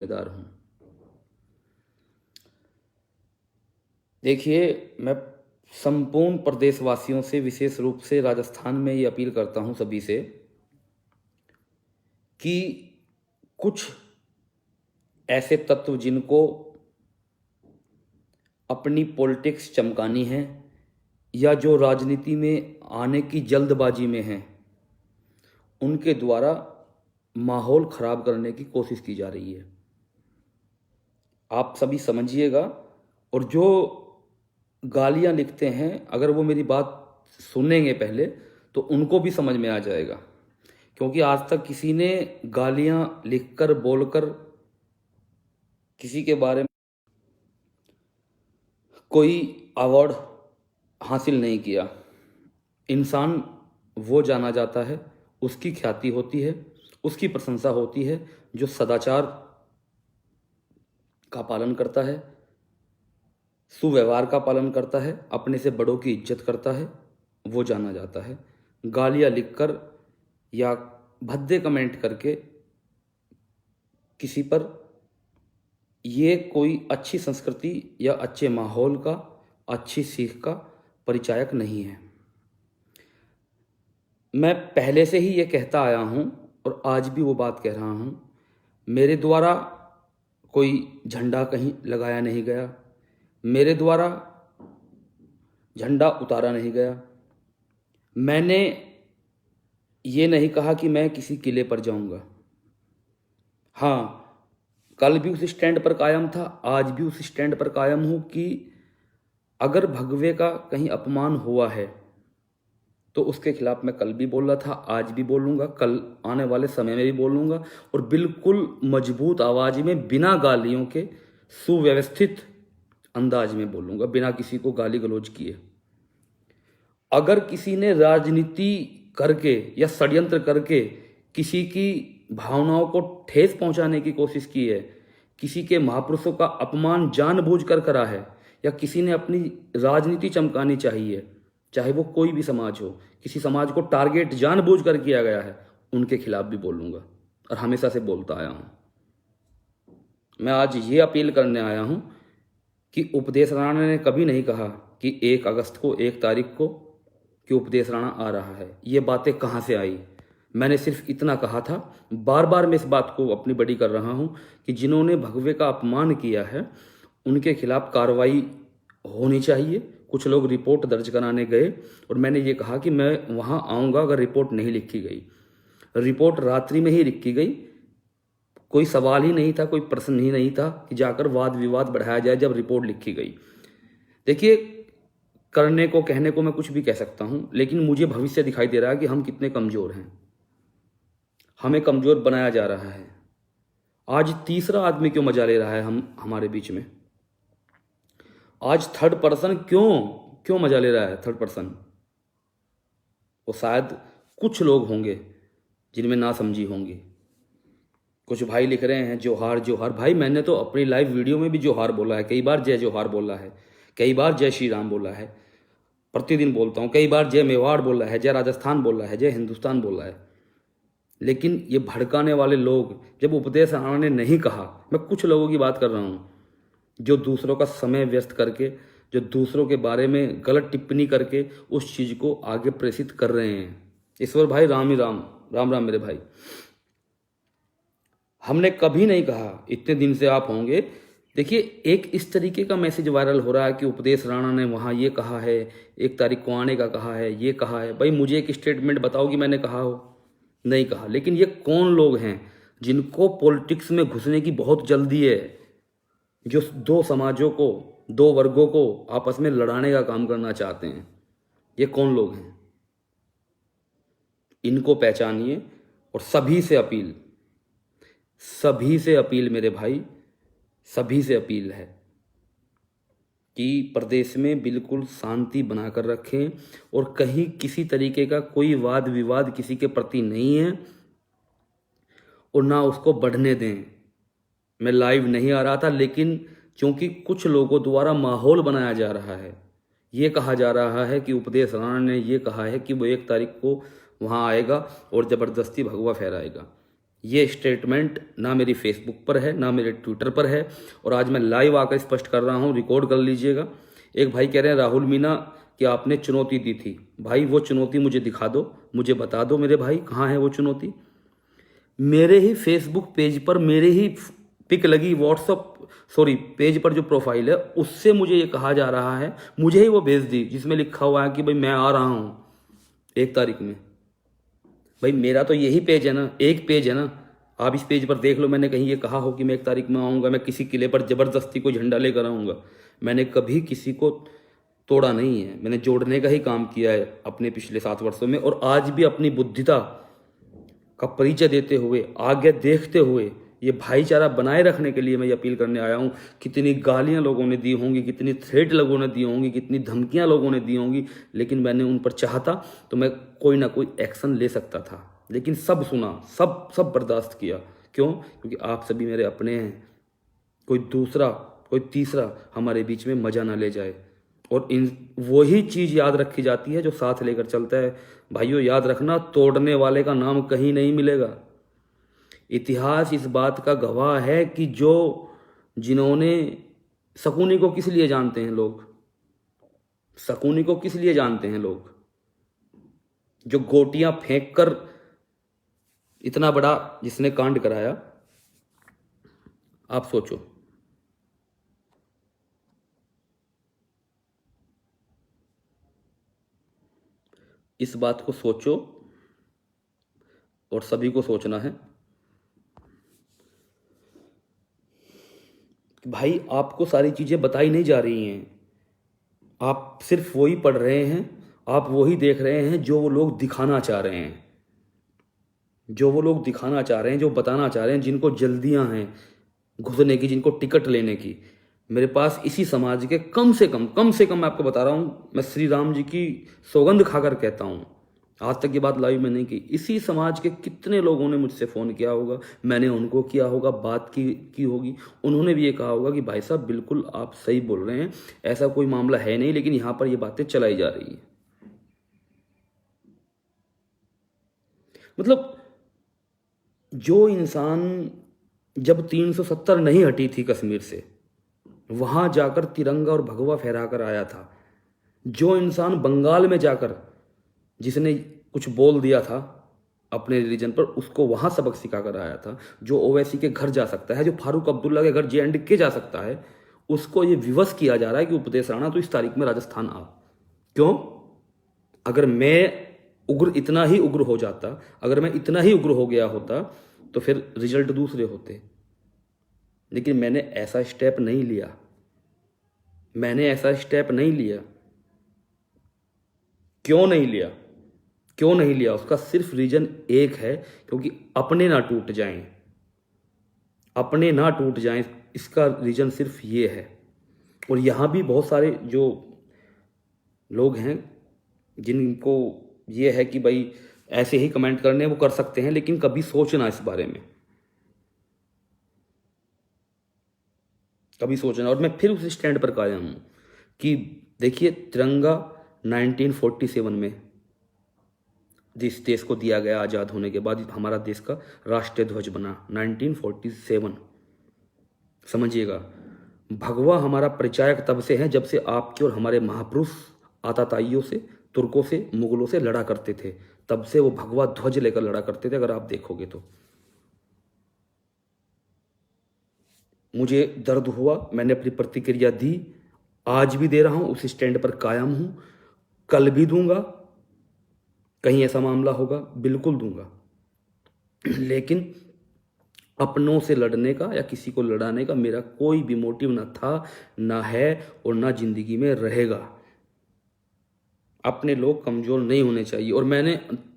जिम्मेदार हूँ। देखिए, मैं संपूर्ण प्रदेशवासियों से, विशेष रूप से राजस्थान में ये अपील करता हूँ सभी से कि कुछ ऐसे तत्व जिनको अपनी पॉलिटिक्स चमकानी है या जो राजनीति में आने की जल्दबाजी में हैं, उनके द्वारा माहौल खराब करने की कोशिश की जा रही है। आप सभी समझिएगा, और जो गालियां लिखते हैं, अगर वो मेरी बात सुनेंगे पहले तो उनको भी समझ में आ जाएगा, क्योंकि आज तक किसी ने गालियां लिखकर, बोलकर किसी के बारे में कोई अवार्ड हासिल नहीं किया। इंसान वो जाना जाता है, उसकी ख्याति होती है, उसकी प्रशंसा होती है जो सदाचार का पालन करता है, सुव्यवहार का पालन करता है, अपने से बड़ों की इज्जत करता है, वो जाना जाता है। गालियां लिखकर या भद्दे कमेंट करके किसी पर, ये कोई अच्छी संस्कृति या अच्छे माहौल का, अच्छी सीख का परिचायक नहीं है। मैं पहले से ही ये कहता आया हूँ और आज भी वो बात कह रहा हूँ, मेरे द्वारा कोई झंडा कहीं लगाया नहीं गया, मेरे द्वारा झंडा उतारा नहीं गया। मैंने ये नहीं कहा कि मैं किसी किले पर जाऊंगा। हाँ, कल भी उस स्टैंड पर कायम था, आज भी उस स्टैंड पर कायम हूं कि अगर भगवे का कहीं अपमान हुआ है तो उसके खिलाफ मैं कल भी बोल रहा था, आज भी बोलूंगा, कल आने वाले समय में भी बोलूंगा, और बिल्कुल मजबूत आवाज में, बिना गालियों के, सुव्यवस्थित अंदाज में बोलूंगा, बिना किसी को गाली गलौज किए। अगर किसी ने राजनीति करके या षड्यंत्र करके किसी की भावनाओं को ठेस पहुंचाने की कोशिश की है, किसी के महापुरुषों का अपमान जानबूझकर करा है, या किसी ने अपनी राजनीति चमकानी चाहिए, चाहे वो कोई भी समाज हो, किसी समाज को टारगेट जानबूझकर किया गया है, उनके खिलाफ भी बोलूंगा और हमेशा से बोलता आया हूं। मैं आज ये अपील करने आया हूं कि उपदेश राणा ने कभी नहीं कहा कि 1 अगस्त को, 1 तारीख को कि उपदेश राणा आ रहा है। ये बातें कहाँ से आई? मैंने सिर्फ इतना कहा था, बार बार मैं इस बात को अपनी बड़ी कर रहा हूं कि जिन्होंने भगवे का अपमान किया है उनके खिलाफ कार्रवाई होनी चाहिए। कुछ लोग रिपोर्ट दर्ज कराने गए और मैंने ये कहा कि मैं वहां आऊंगा अगर रिपोर्ट नहीं लिखी गई। रिपोर्ट रात्रि में ही लिखी गई, कोई सवाल ही नहीं था, कोई प्रश्न ही नहीं था कि जाकर वाद विवाद बढ़ाया जाए जब रिपोर्ट लिखी गई। देखिए, करने को, कहने को मैं कुछ भी कह सकता हूं, लेकिन मुझे भविष्य दिखाई दे रहा है कि हम कितने कमजोर हैं, हमें कमजोर बनाया जा रहा है। आज तीसरा आदमी क्यों मजा ले रहा है हमारे बीच में? आज थर्ड पर्सन क्यों मजा ले रहा है? थर्ड पर्सन वो शायद कुछ लोग होंगे जिनमें ना समझी होंगी। कुछ भाई लिख रहे हैं जोहार जोहार। भाई, मैंने तो अपनी लाइव वीडियो में भी जोहार बोला है, कई बार जय जोहार बोला है, कई बार जय श्री राम बोला है, प्रतिदिन बोलता हूं, कई बार जय मेवाड़ बोला है, जय राजस्थान बोला है, जय हिंदुस्तान बोला है। लेकिन ये भड़काने वाले लोग, जब उपदेश राणा ने नहीं कहा, मैं कुछ लोगों की बात कर रहा हूं जो दूसरों का समय व्यस्त करके, जो दूसरों के बारे में गलत टिप्पणी करके उस चीज को आगे प्रेषित कर रहे हैं। ईश्वर भाई, राम ही राम, राम राम मेरे भाई। हमने कभी नहीं कहा इतने दिन से आप होंगे। देखिए, एक इस तरीके का मैसेज वायरल हो रहा है कि उपदेश राणा ने वहां ये कहा है, 1 तारीख को आने का कहा है, ये कहा है। भाई, मुझे एक स्टेटमेंट बताओ कि मैंने कहा हो। नहीं कहा। लेकिन ये कौन लोग हैं जिनको पॉलिटिक्स में घुसने की बहुत जल्दी है, जो 2 समाजों को, 2 वर्गों को आपस में लड़ाने का काम करना चाहते हैं? ये कौन लोग हैं? इनको पहचानिए। और सभी से अपील मेरे भाई, सभी से अपील है कि प्रदेश में बिल्कुल शांति बनाकर रखें और कहीं किसी तरीके का कोई वाद विवाद किसी के प्रति नहीं है और ना उसको बढ़ने दें। मैं लाइव नहीं आ रहा था, लेकिन क्योंकि कुछ लोगों द्वारा माहौल बनाया जा रहा है, ये कहा जा रहा है कि उपदेश राणा ने ये कहा है कि वो 1 तारीख को वहां आएगा और जबरदस्ती भगवा फहराएगा। ये स्टेटमेंट ना मेरी फेसबुक पर है ना मेरे ट्विटर पर है, और आज मैं लाइव आकर स्पष्ट कर रहा हूँ, रिकॉर्ड कर लीजिएगा। एक भाई कह रहे हैं राहुल मीणा कि आपने चुनौती दी थी। भाई वो चुनौती मुझे दिखा दो, मुझे बता दो मेरे भाई, कहाँ है वो चुनौती। मेरे ही फेसबुक पेज पर मेरे ही पिक लगी, पेज पर जो प्रोफाइल है उससे मुझे ये कहा जा रहा है, मुझे ही वो भेज दी जिसमें लिखा हुआ है कि भाई मैं आ रहा हूँ 1 तारीख में। भाई मेरा तो यही पेज है ना, एक पेज है ना, आप इस पेज पर देख लो, मैंने कहीं ये कहा हो कि मैं 1 तारीख में आऊँगा, मैं किसी किले पर ज़बरदस्ती कोई झंडा लेकर आऊँगा। मैंने कभी किसी को तोड़ा नहीं है, मैंने जोड़ने का ही काम किया है अपने पिछले 7 वर्षों में, और आज भी अपनी बुद्धिता का परिचय देते हुए, आगे देखते हुए, ये भाईचारा बनाए रखने के लिए मैं ये अपील करने आया हूँ। कितनी गालियाँ लोगों ने दी होंगी, कितनी थ्रेट लोगों ने दी होंगी, कितनी धमकियाँ लोगों ने दी होंगी, लेकिन मैंने उन पर चाहता तो मैं कोई ना कोई एक्शन ले सकता था, लेकिन सब सुना, सब बर्दाश्त किया। क्यों? क्योंकि आप सभी मेरे अपने हैं, कोई दूसरा कोई तीसरा हमारे बीच में मजा ना ले जाए। और इन वही चीज़ याद रखी जाती है जो साथ लेकर चलता है। भाइयों याद रखना, तोड़ने वाले का नाम कहीं नहीं मिलेगा। इतिहास इस बात का गवाह है कि जिन्होंने शकुनी को किस लिए जानते हैं लोग, शकुनी को किस लिए जानते हैं लोग? जो गोटियां फेंक कर इतना बड़ा जिसने कांड कराया, आप सोचो। इस बात को सोचो और सभी को सोचना है कि भाई आपको सारी चीज़ें बताई नहीं जा रही हैं, आप सिर्फ वही पढ़ रहे हैं, आप वही देख रहे हैं जो वो लोग दिखाना चाह रहे हैं, जो वो लोग दिखाना चाह रहे हैं, जो बताना चाह रहे हैं, जिनको जल्दियां हैं घुसने की, जिनको टिकट लेने की। मेरे पास इसी समाज के कम से कम मैं आपको बता रहा हूँ, मैं श्री राम जी की सौगंध खाकर कहता हूँ, आज तक ये बात लाइव में नहीं की, इसी समाज के कितने लोगों ने मुझसे फ़ोन किया होगा, मैंने उनको किया होगा, बात की होगी, उन्होंने भी ये कहा होगा कि भाई साहब बिल्कुल आप सही बोल रहे हैं, ऐसा कोई मामला है नहीं, लेकिन यहाँ पर ये बातें चलाई जा रही हैं। मतलब जो इंसान जब 370 नहीं हटी थी कश्मीर से, वहां जाकर तिरंगा और भगवा फहराकर आया था, जो इंसान बंगाल में जाकर जिसने कुछ बोल दिया था अपने रिलीजन पर, उसको वहां सबक सिखाकर आया था, जो ओवैसी के घर जा सकता है, जो फारूक अब्दुल्ला के घर JNK जा सकता है, उसको ये विवश किया जा रहा है कि उपदेश राणा तो इस तारीख में राजस्थान आ। क्यों? अगर मैं इतना ही उग्र हो जाता, अगर मैं इतना ही उग्र हो गया होता तो फिर रिजल्ट दूसरे होते, लेकिन मैंने ऐसा स्टेप नहीं लिया, मैंने ऐसा स्टेप नहीं लिया। क्यों नहीं लिया? क्यों नहीं लिया? उसका सिर्फ रीजन एक है, क्योंकि अपने ना टूट जाएं, अपने ना टूट जाएं, इसका रीजन सिर्फ ये है। और यहां भी बहुत सारे जो लोग हैं जिनको ये है कि भाई ऐसे ही कमेंट करने, वो कर सकते हैं, लेकिन कभी सोचना इस बारे में, कभी सोचना। और मैं फिर उस स्टैंड पर कायम हूं कि देखिए, तिरंगा 1947 में जिस देश को दिया गया आज़ाद होने के बाद, हमारा देश का राष्ट्रीय ध्वज बना 1947। समझिएगा, भगवा हमारा परिचायक तब से है जब से आपके और हमारे महापुरुष आताताइयों से, तुर्कों से, मुगलों से लड़ा करते थे, तब से वो भगवा ध्वज लेकर लड़ा करते थे, अगर आप देखोगे तो। मुझे दर्द हुआ, मैंने अपनी प्रतिक्रिया दी, आज भी दे रहा हूं, उस स्टैंड पर कायम हूं, कल भी दूंगा। कहीं ऐसा मामला होगा बिल्कुल दूंगा, लेकिन अपनों से लड़ने का या किसी को लड़ाने का मेरा कोई भी मोटिव ना था, ना है, और ना जिंदगी में रहेगा। अपने लोग कमजोर नहीं होने चाहिए। और मैंने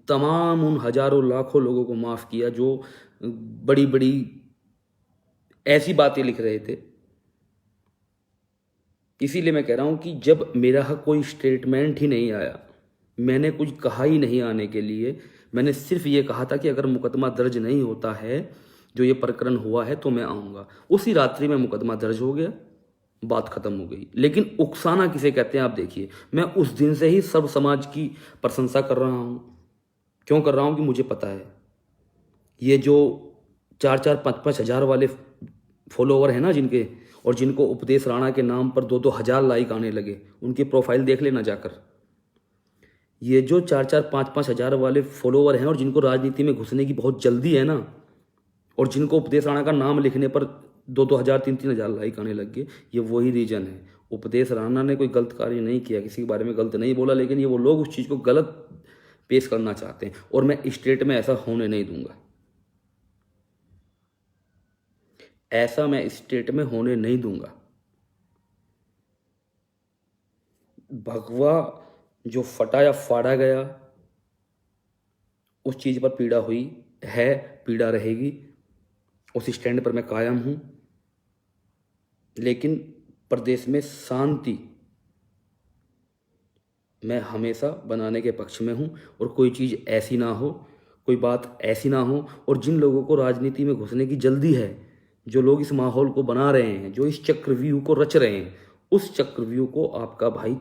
तमाम उन हजारों लाखों लोगों को माफ किया जो बड़ी बड़ी ऐसी बातें लिख रहे थे। इसीलिए मैं कह रहा हूं कि जब मेरा कोई स्टेटमेंट ही नहीं आया, मैंने कुछ कहा ही नहीं आने के लिए, मैंने सिर्फ ये कहा था कि अगर मुकदमा दर्ज नहीं होता है, जो ये प्रकरण हुआ है, तो मैं आऊँगा। उसी रात्रि में मुकदमा दर्ज हो गया, बात खत्म हो गई। लेकिन उकसाना किसे कहते हैं आप देखिए, मैं उस दिन से ही सर्व समाज की प्रशंसा कर रहा हूँ। क्यों कर रहा हूँ? कि मुझे पता है ये जो 4-4 5-5 हज़ार वाले फॉलोवर हैं ना जिनके, और जिनको उपदेश राणा के नाम पर 2-2 हज़ार लाइक आने लगे, उनकी प्रोफाइल देख लेना जाकर। ये जो 4-4 5-5 हज़ार वाले फॉलोवर हैं और जिनको राजनीति में घुसने की बहुत जल्दी है ना, और जिनको उपदेश राणा का नाम लिखने पर 2-2 हज़ार 3-3 हज़ार लाइक आने लग गए, ये वही रीजन है। उपदेश राणा ने कोई गलत कार्य नहीं किया, किसी के बारे में गलत नहीं बोला, लेकिन ये वो लोग उस चीज़ को गलत पेश करना चाहते हैं, और मैं स्टेट में ऐसा होने नहीं दूंगा। ऐसा मैं स्टेट में होने नहीं दूंगा। भगवा जो फटा या फाड़ा गया, उस चीज़ पर पीड़ा हुई है, पीड़ा रहेगी, उस स्टैंड पर मैं कायम हूं। लेकिन प्रदेश में शांति मैं हमेशा बनाने के पक्ष में हूं, और कोई चीज़ ऐसी ना हो, कोई बात ऐसी ना हो, और जिन लोगों को राजनीति में घुसने की जल्दी है, जो लोग इस माहौल को बना रहे हैं, जो इस चक्रव्यूह को रच रहे हैं, उस चक्रव्यूह को आपका भाई